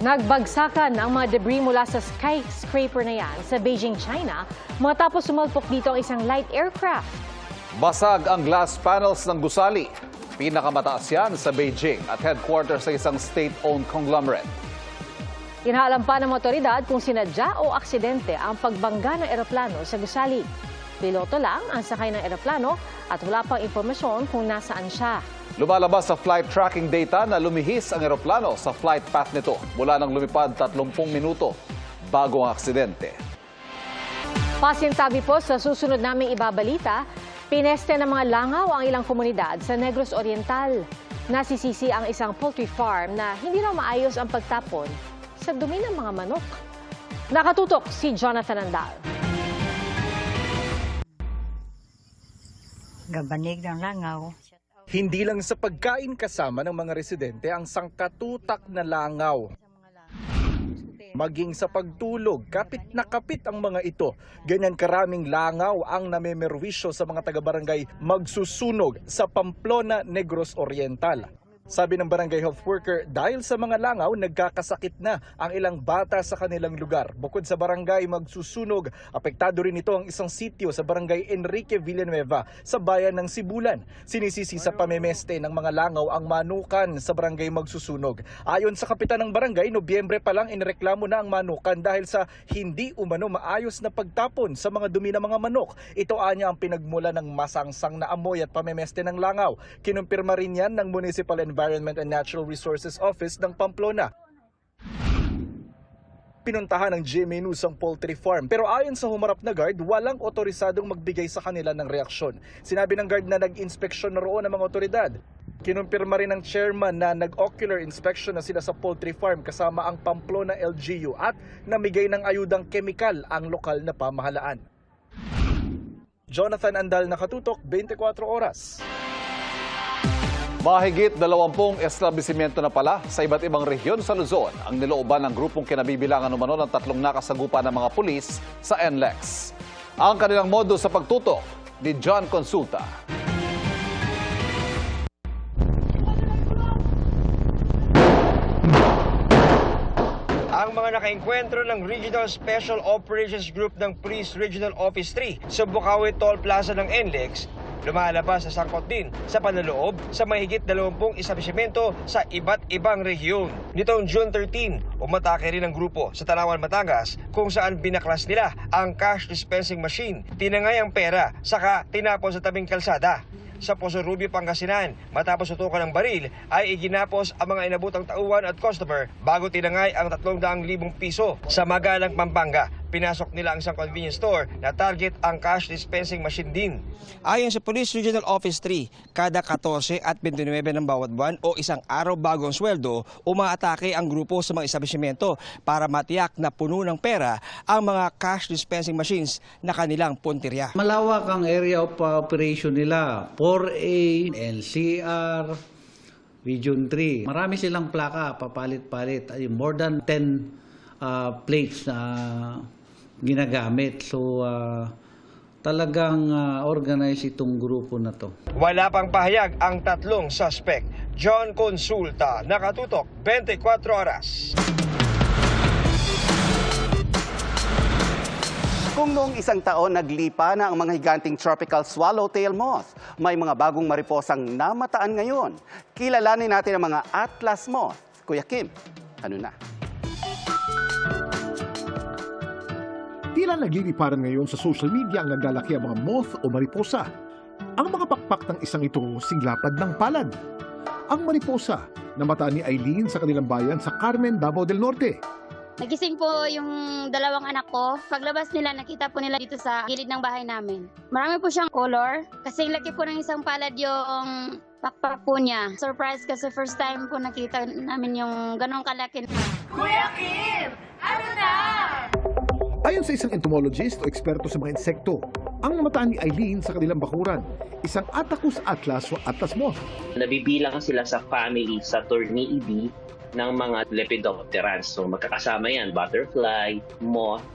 Nagbagsakan ang mga debris mula sa skyscraper na yan sa Beijing, China matapos sumalpok dito ang isang light aircraft. Basag ang glass panels ng gusali. Pinakamataas yan sa Beijing at headquarters sa isang state-owned conglomerate. Inaalam pa ng otoridad kung sinadya o aksidente ang pagbangga ng eroplano sa gusali. Piloto lang ang sakay ng eroplano at wala pang impormasyon kung nasaan siya. Lumalabas sa flight tracking data na lumihis ang eroplano sa flight path nito mula nang lumipad 30 minuto bago ang aksidente. Pasintabi po sa susunod naming ibabalita, pineste ng mga langaw ang ilang komunidad sa Negros Oriental. Nasisisi ang isang poultry farm na hindi raw maayos ang pagtapon sa dumi ng mga manok. Nakatutok si Jonathan Andal. Gabanig ng langaw. Hindi lang sa pagkain kasama ng mga residente ang sangkatutak na langaw. Maging sa pagtulog, kapit na kapit ang mga ito. Ganyan karaming langaw ang namemerwisyo sa mga taga-barangay Magsusunog sa Pamplona, Negros Oriental. Sabi ng barangay health worker, dahil sa mga langaw, nagkakasakit na ang ilang bata sa kanilang lugar. Bukod sa barangay Magsusunog, apektado rin ito ang isang sitio sa barangay Enrique Villanueva sa bayan ng Sibulan. Sinisisi sa pamemeste ng mga langaw ang manukan sa barangay Magsusunog. Ayon sa kapitan ng barangay, Nobyembre pa lang inireklamo na ang manukan dahil sa hindi umano maayos na pagtapon sa mga dumi ng mga manok. Ito anya ang pinagmula ng masangsang na amoy at pamemeste ng langaw. Kinumpirma rin yan ng Municipal Environment and Natural Resources Office ng Pamplona. Pinuntahan ng GMA News ang poultry farm pero ayon sa humarap na guard, walang otorisadong magbigay sa kanila ng reaksyon. Sinabi ng guard na nag-inspeksyon na roon ng mga otoridad. Kinumpirma rin ng chairman na nag-ocular inspection na sila sa poultry farm kasama ang Pamplona LGU at namigay ng ayudang kemikal ang lokal na pamahalaan. Jonathan Andal, Nakatutok, 24 Oras. Mahigit 20 establishmento na pala sa iba't ibang rehiyon sa Luzon ang nilooban ng grupong kinabibilangan umano ng 3 nakasagupa ng mga pulis sa NLEX. Ang kanilang modo sa pagtutok ni John Consulta. Ang mga nakaengkwentro ng Regional Special Operations Group ng Police Regional Office 3 sa Bukawi Toll Plaza ng NLEX lumalabas sa sangkot din sa panloloob sa mahigit 20 establishmento sa iba't ibang rehiyon. Nitong June 13, umatake rin ang grupo sa Tanawan, Batangas kung saan binaklas nila ang cash dispensing machine, tinangay ang pera, saka tinapon sa tabing kalsada. Sa Poso Rubio, Pangasinan, matapos tutukan ng baril ay iginapos ang mga inabutang tauhan at customer bago tinangay ang 300,000 piso. Sa Magalang, Pampanga, pinasok nila ang isang convenience store na target ang cash dispensing machine din. Ayon sa Police Regional Office 3, kada 14 at 29 ng bawat buwan o isang araw bago ang sweldo, umaatake ang grupo sa mga establishmento para matiyak na puno ng pera ang mga cash dispensing machines na kanilang puntirya. Malawak ang area of operation nila. 4A, NCR, Region 3. Marami silang plaka, papalit-palit. More than 10 plates na ginagamit. So, talagang organize itong grupo na to. Wala pang pahayag ang 3 suspect. John Consulta, Nakatutok, 24 Oras. Kung noong isang taon naglipa na ang mga higanting tropical swallowtail moth, may mga bagong mariposang namataan ngayon. Kilalanin natin ang mga Atlas moth. Kuya Kim, ano na? Tila nagliliparan ngayon sa social media ang naglalaki ang mga moth o mariposa. Ang mga pakpak ng isang ito singlapad ng palad. Ang mariposa, namataan ni Eileen sa kanilang bayan sa Carmen, Davao del Norte. Nagising po yung 2 anak ko. Paglabas nila, nakita po nila dito sa gilid ng bahay namin. Marami po siyang color. Kasi laki po ng isang palad yung pakpak po niya. Surprise kasi first time po nakita namin yung ganong kalaki. Kuya Kim! Ano na? Ayon sa isang entomologist o eksperto sa mga insekto, ang namataan ni Eileen sa kanilang bakuran, isang Attacus atlas o Atlas moth. Nabibilang sila sa family Saturniidae ng mga Lepidopterans. So magkakasama yan, butterfly, moth,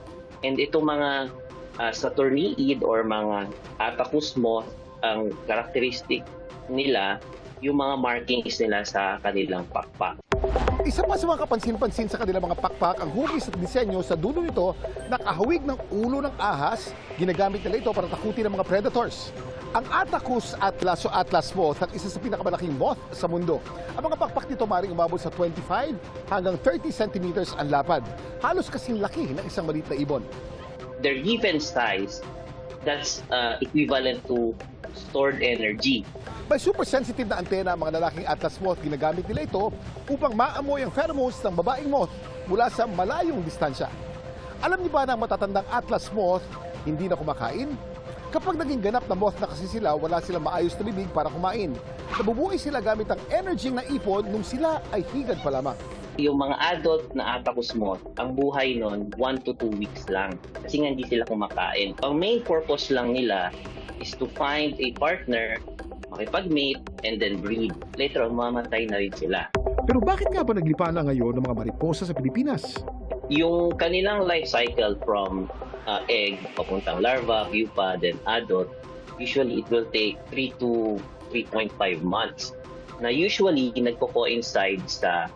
and itong mga Saturniid or mga Attacus moth, ang characteristic nila, yung mga markings nila sa kanilang pakpak. Isa pa sa mga kapansin-pansin sa kanilang mga pakpak ang hugis at disenyo sa dulo nito nakahawig ng ulo ng ahas. Ginagamit nila ito para takutin ng mga predators. Ang Attacus atlas o Atlas moth ang isa sa pinakamalaking moth sa mundo. Ang mga pakpak nito maaaring umabot sa 25 hanggang 30 centimeters ang lapad. Halos kasing laki ng isang maliit na ibon. Their given size, that's equivalent to stored energy. May super sensitive na antena ang mga lalaking Atlas moth. Ginagamit nila ito upang maamoy ang pheromones ng babaeng moth mula sa malayong distansya. Alam niyo ba na ang matatandang Atlas moth hindi na kumakain? Kapag naging ganap na moth na kasi sila, wala silang maayos na bibig para kumain. Nabubuhay sila gamit ang energy na ipon nung sila ay higad pa lamang. Yung mga adult na Attacus moth, ang buhay nun 1 to 2 weeks lang. Kasi nga hindi sila kumakain. Ang main purpose lang nila is to find a partner, makipag-mate, and then breed. Later on, mamatay na rin sila. Pero bakit nga ba naglipa na ngayon ng mga mariposa sa Pilipinas? Yung kanilang life cycle from egg, papuntang larva, pupa, then adult, usually it will take 3 to 3.5 months. Na usually, nagko-coincide sa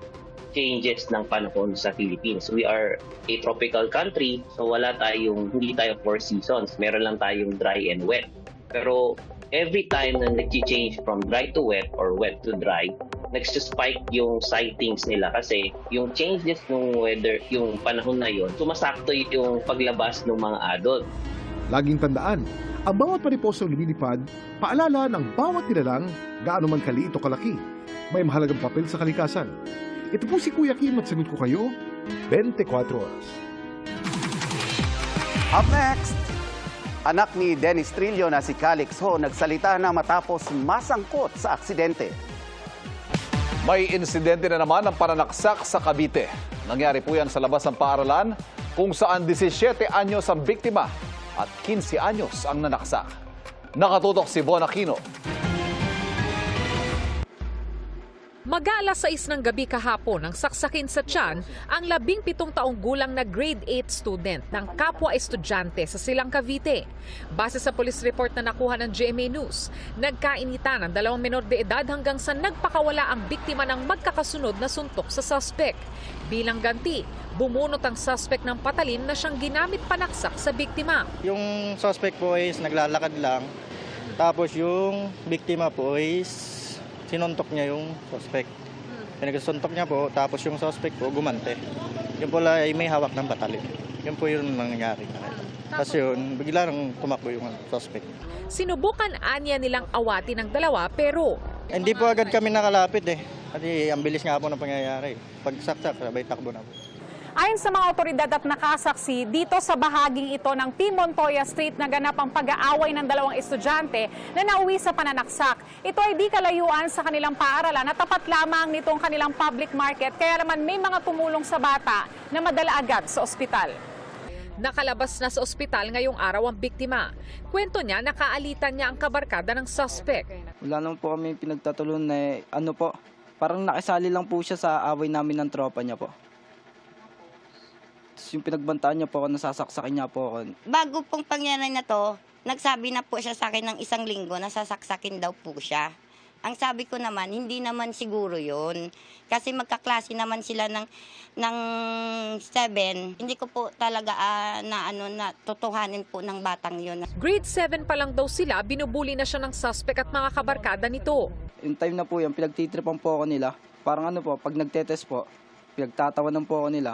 changes ng panahon sa Philippines. We are a tropical country, so hindi tayo 4 seasons. Meron lang tayong dry and wet. Pero every time na nag-change from dry to wet or wet to dry, nag-spike yung sightings nila kasi yung changes ng weather, yung panahon na yon, sumasakto yung paglabas ng mga adult. Laging tandaan, ang bawat mariposang lumilipad, paalala ng bawat nilalang gaano man kaliit o kalaki. May mahalagang papel sa kalikasan. Ito po si Kuya Kim at sagot ko kayo, 24 oras. Up next, anak ni Dennis Trillo na si Calix Ho nagsalita na matapos masangkot sa aksidente. May insidente na naman ng pananaksak sa Cavite. Nangyari po yan sa labas ng paaralan kung saan 17 anyos ang biktima at 15 anyos ang nanaksak. Nakatutok si Von Aquino. Mag-aalas 6 ng gabi kahapon nang saksakin sa tiyan ang 17 taong gulang na grade 8 student ng kapwa estudyante sa Silang Cavite. Base sa police report na nakuha ng GMA News, nagkainitan ang 2 menor de edad hanggang sa nagpakawala ang biktima ng magkakasunod na suntok sa suspect. Bilang ganti, bumunot ang suspect ng patalim na siyang ginamit panaksak sa biktima. Yung suspect po is naglalakad lang, tapos yung biktima po is sinuntok niya yung suspect. Pinagsuntok niya po, tapos yung suspect po gumante. Yung pala ay may hawak ng patalim. Yun po yung nangyari. Tapos yun, bigla nang tumakbo yung suspect. Sinubukan anya nilang awatin ng dalawa pero Hindi po agad kami nakalapit eh. Kasi ang bilis nga po ng pangyayari. Pagsaksak, sabay takbo na po. Ayon sa mga otoridad at nakasaksi, dito sa bahaging ito ng P. Montoya Street naganap ang pag-aaway ng 2 estudyante na nauwi sa pananaksak. Ito ay di kalayuan sa kanilang paaralan at tapat lamang nitong kanilang public market, kaya naman may mga tumulong sa bata na madala agad sa ospital. nakalabas na sa ospital ngayong araw ang biktima. Kwento niya, nakaalitan niya ang kabarkada ng suspect. Wala naman po kami pinagtatulungan na parang nakisali lang po siya sa away namin ng tropa niya po. Yung pinagbantaan niya po ako, nasasaksakin niya po ako. Bago pong pangyayari na to, nagsabi na po siya sa akin ng 1 linggo na sasaksakin daw po siya. Ang sabi ko naman, hindi naman siguro yun. Kasi magkaklase naman sila ng 7. Hindi ko po talaga na totohanin po ng batang yun. Grade 7 pa lang daw sila, binubuli na siya ng suspect at mga kabarkada nito. Yung time na po yan, pinagtitripan po ako nila. Parang pag nagtetest po, pinagtatawanan po ako nila.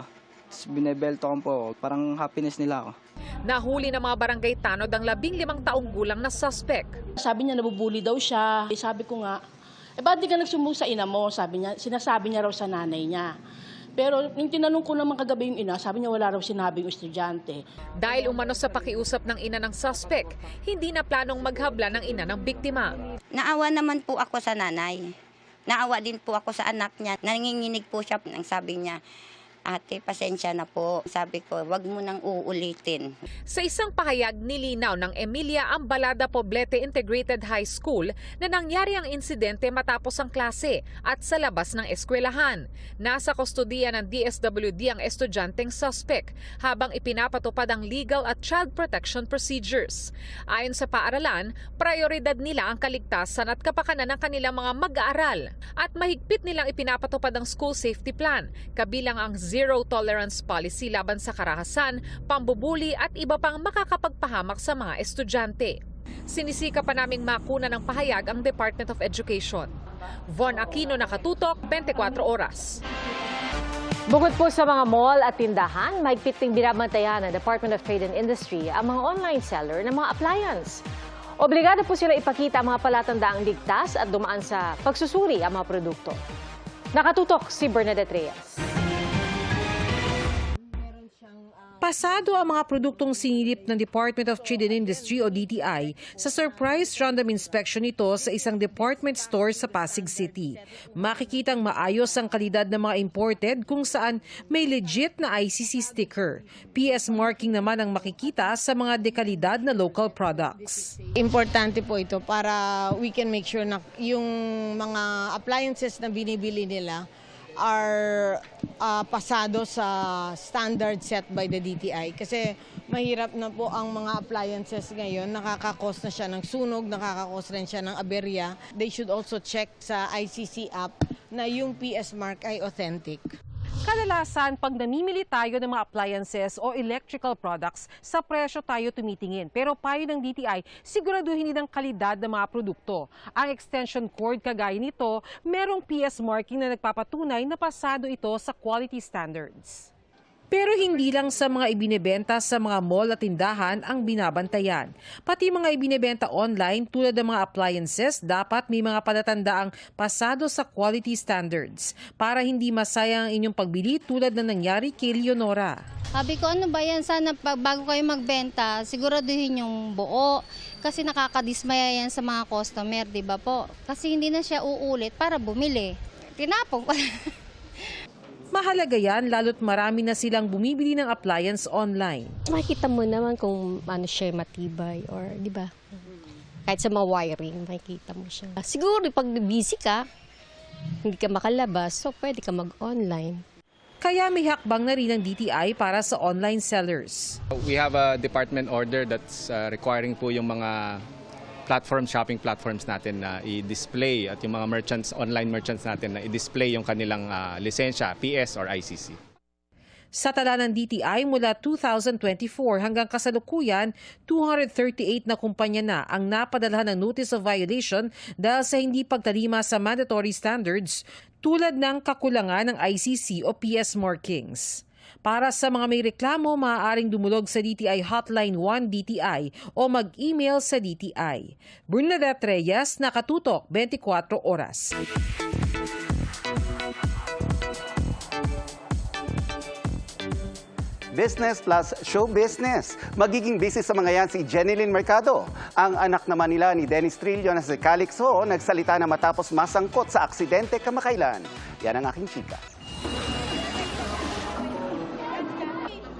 Binebeltokan po ako. Parang happiness nila ako. Nahuli ng mga barangay tanod ang 15 taong gulang na suspect. Sabi niya nabubuli daw siya. Sabi ko nga, ba't di ka nagsumbong sa ina mo? Sabi niya, sinasabi niya raw sa nanay niya. Pero yung tinanong ko naman kagabi yung ina, sabi niya wala raw sinabing estudyante. Dahil umano sa pakiusap ng ina ng suspect, hindi na planong maghabla ng ina ng biktima. Naawa naman po ako sa nanay. Naawa din po ako sa anak niya. Nanginginig po siya. Ang sabi niya, ate, pasensya na po. Sabi ko, wag mo nang uulitin. Sa isang pahayag, nilinaw ng Emilia Ambalada Poblete Integrated High School na nangyari ang insidente matapos ang klase at sa labas ng eskwelahan. Nasa kustodiya ng DSWD ang estudyanteng suspect habang ipinapatupad ang legal at child protection procedures. Ayon sa paaralan, prioridad nila ang kaligtasan at kapakanan ng kanilang mga mag-aaral at mahigpit nilang ipinapatupad ang school safety plan, kabilang ang zero tolerance policy laban sa karahasan, pambubuli at iba pang makakapagpahamak sa mga estudyante. Sinisika pa naming makuna ng pahayag ang Department of Education. Von Aquino, Nakatutok, 24 Oras. Bukod po sa mga mall at tindahan, mahigpit ding binabantayan ng Department of Trade and Industry ang mga online seller ng mga appliance. Obligado po sila ipakita ang mga palatandaang ligtas at dumaan sa pagsusuri ang mga produkto. Nakatutok si Bernadette Reyes. Pasado ang mga produktong sinilip ng Department of Trade and Industry o DTI sa surprise random inspection nito sa isang department store sa Pasig City. Makikitang maayos ang kalidad ng mga imported kung saan may legit na ICC sticker. PS marking naman ang makikita sa mga dekalidad na local products. Importante po ito para we can make sure na yung mga appliances na binibili nila are pasado sa standard set by the DTI. Kasi mahirap na po ang mga appliances ngayon. Nakakakos na siya ng sunog, nakakakos rin siya ng aberya. They should also check sa ICC app na yung PS mark ay authentic. Kadalasan, pag namimili tayo ng mga appliances o electrical products, sa presyo tayo tumitingin. Pero payo ng DTI, siguraduhin din ang kalidad ng mga produkto. Ang extension cord kagaya nito, merong PS marking na nagpapatunay na pasado ito sa quality standards. Pero hindi lang sa mga ibinebenta sa mga mall at tindahan ang binabantayan. Pati mga ibinebenta online tulad ng mga appliances, dapat may mga palatandaang pasado sa quality standards para hindi masayang ang inyong pagbili tulad na nangyari kay Leonora. Sabi ko, ano ba yan? Sana bago kayo magbenta, siguraduhin yung buo. Kasi nakakadismaya yan sa mga customer, di ba po? Kasi hindi na siya uulit para bumili. Tinapong ko. Mahalaga yan lalo't marami na silang bumibili ng appliance online. Makikita mo naman kung ano siya matibay or di ba? Kahit sa mga wiring, makikita mo siya. Siguro pag busy ka, hindi ka makalabas, so pwede ka mag-online. Kaya may hakbang na rin ang DTI para sa online sellers. We have a department order that's requiring po yung mga shopping platforms natin na i-display at yung mga merchants, online merchants natin na i-display yung kanilang lisensya, PS or ICC. Sa tala ng DTI mula 2024 hanggang kasalukuyan, 238 na kumpanya na ang napadalhan ng notice of violation dahil sa hindi pagtalima sa mandatory standards tulad ng kakulangan ng ICC o PS markings. Para sa mga may reklamo, maaaring dumulog sa DTI Hotline 1 DTI o mag-email sa DTI. Bernadette Reyes, Nakatutok, 24 Oras. Business plus show business. Magiging busy sa mga yan si Jenilyn Mercado. Ang anak naman nila ni Dennis Trillo na si Calix Ho nagsalita na matapos masangkot sa aksidente kamakailan. Yan ang aking chika.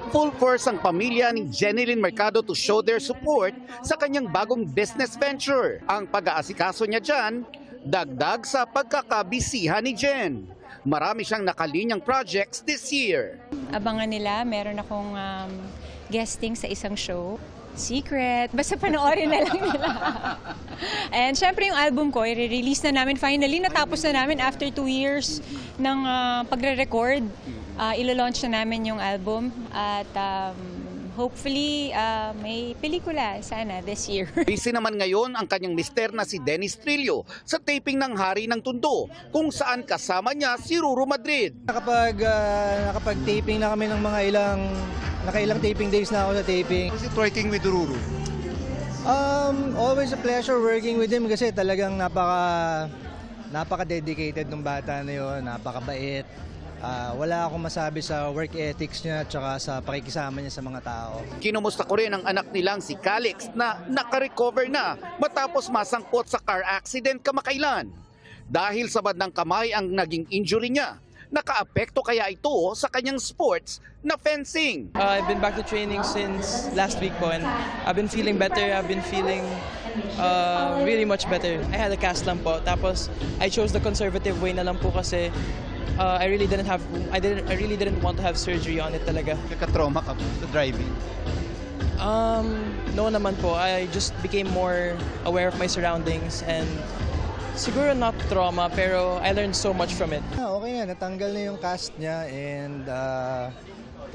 Full force ang pamilya ni Jenilyn Mercado to show their support sa kanyang bagong business venture. Ang pag-aasikaso niya dyan, dagdag sa pagkakabisihan ni Jen. Marami siyang nakalinyang projects this year. Abangan nila, meron akong guesting sa isang show. Secret, basta panoorin na lang nila. And syempre yung album ko, i-release na namin finally. Natapos na namin after 2 years ng pagre-record. Ilo-launch na namin yung album at hopefully may pelikula sana this year. Busy naman ngayon ang kanyang mister na si Dennis Trillo sa taping ng Hari ng Tondo kung saan kasama niya si Ruru Madrid. Nakapag-taping na kami ng mga nakailang taping days na ako sa taping. Is it working with Ruru? Always a pleasure working with him kasi talagang napaka-dedicated ng bata na yun, napakabait. Wala akong masabi sa work ethics niya at saka sa pakikisama niya sa mga tao. Kinumusta ko rin ang anak nilang si Calix na nakarecover na matapos masangkot sa car accident kamakailan. Dahil sa bandang kamay ang naging injury niya, nakaapekto kaya ito sa kanyang sports na fencing. I've been back to training since last week po and I've been feeling better. I've been feeling really much better. I had a cast lang po. Tapos I chose the conservative way na lang po kasi I really didn't want to have surgery on it talaga. Nagka-trauma ka sa driving? No naman po. I just became more aware of my surroundings and siguro not trauma pero I learned so much from it. Okay na, natanggal na yung cast niya and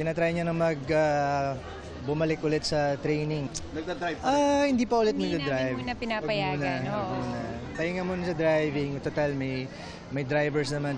tinatry niya na bumalik ulit sa training. Nagda-drive hindi pa ulit nagda-drive. Hindi namin muna pinapayagan. Wag muna. Pahinga muna sa driving. Total may drivers naman.